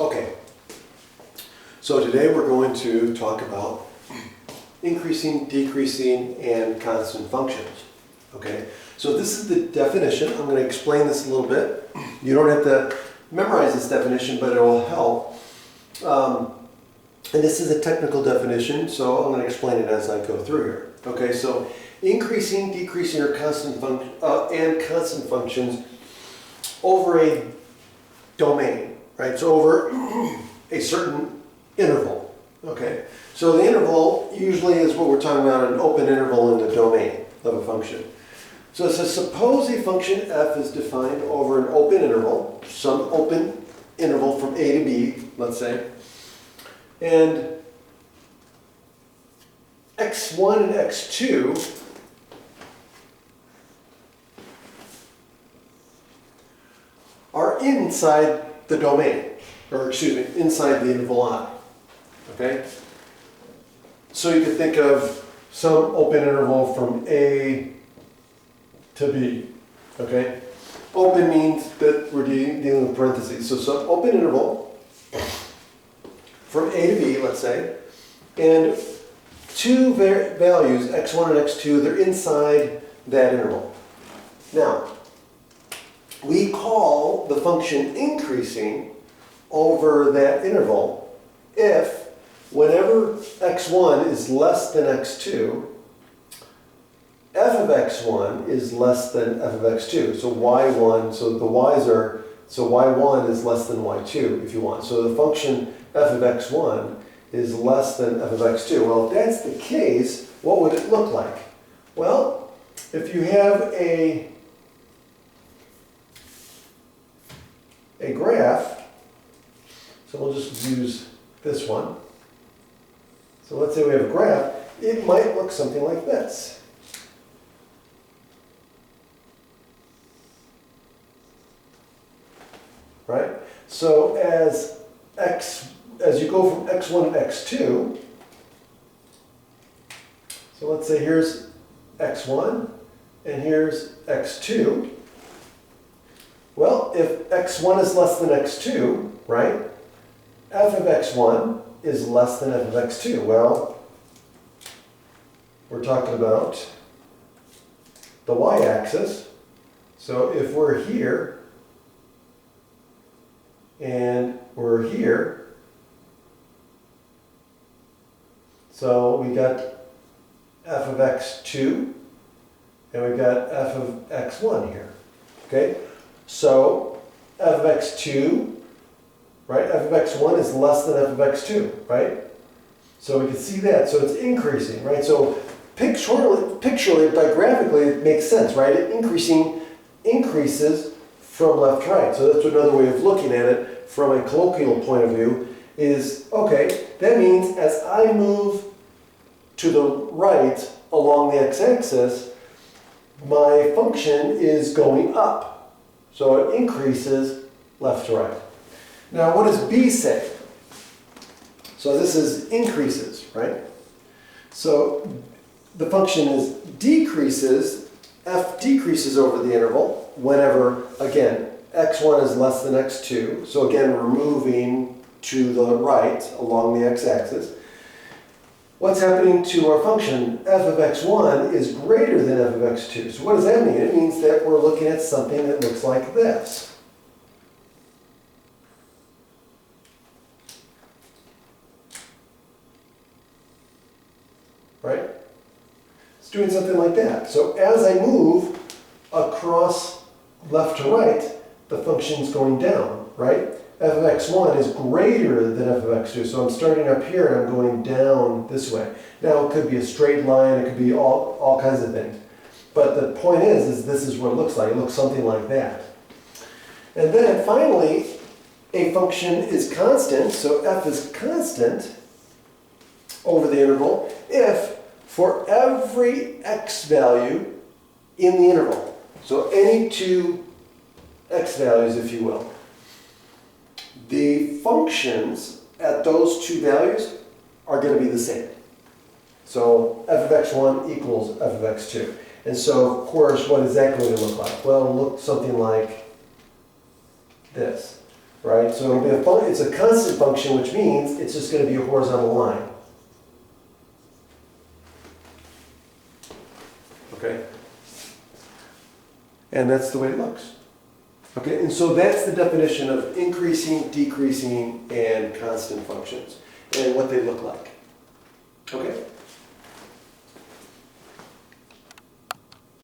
Okay, so today we're going to talk about increasing, decreasing, and constant functions. Okay, so this is the definition. I'm going to explain this a little bit. You don't have to memorize this definition, but it will help. And this is a technical definition, so I'm going to explain it as I go through here. Okay, so increasing, decreasing, or constant constant functions over a domain, right? So over a certain interval. Okay, so the interval usually is what we're talking about, an open interval in the domain of a function. So it says, suppose a function f is defined over an open interval, some open interval from a to b, let's say, and x1 and x2 are inside the domain, or excuse me, inside the interval I. Okay? So you could think of some open interval from a to b. Okay? Open means that we're dealing with parentheses. So some open interval from a to b, let's say, and two values, x1 and x2, they're inside that interval. Now, we call the function increasing over that interval if whenever x1 is less than x2, f of x1 is less than f of x2. So y1, so the y's are, so y1 is less than y2 if you want. So the function f of x1 is less than f of x2. Well, if that's the case, what would it look like? Well, if you have a graph, so we'll just use this one. So let's say we have a graph, it might look something like this. Right? So as you go from x1 to x2, so let's say here's x1 and here's x2. Well, if x1 is less than x2, right, f of x1 is less than f of x2. Well, we're talking about the y-axis. So if we're here and we're here, so we got f of x2 and we got f of x1 here. Okay? So f of x2, right, f of x1 is less than f of x2, right? So we can see that. So it's increasing, right? So pictorially, diagraphically, it makes sense, right? It increases from left to right. So that's another way of looking at it from a colloquial point of view is, okay, that means as I move to the right along the x-axis, my function is going up. So it increases left to right. Now, what does b say? So this is increases, right? So the function is decreases, f decreases over the interval whenever, again, x1 is less than x2. So again, we're moving to the right along the x-axis. What's happening to our function? F of x1 is greater than f of x2. So what does that mean? It means that we're looking at something that looks like this. Right? It's doing something like that. So as I move across left to right, the function's going down, right? F of x1 is greater than f of x2. So I'm starting up here and I'm going down this way. Now it could be a straight line, it could be all kinds of things. But the point is this is what it looks like. It looks something like that. And then finally, a function is constant, so f is constant over the interval if for every x value in the interval, so any two x values, if you will, the functions at those two values are going to be the same. So f of x1 equals f of x2. And so, of course, what is that going to look like? Well, it'll look something like this. right? So it'll be it's a constant function, which means it's just going to be a horizontal line. Okay? And that's the way it looks. Okay, and so that's the definition of increasing, decreasing, and constant functions, and what they look like. Okay?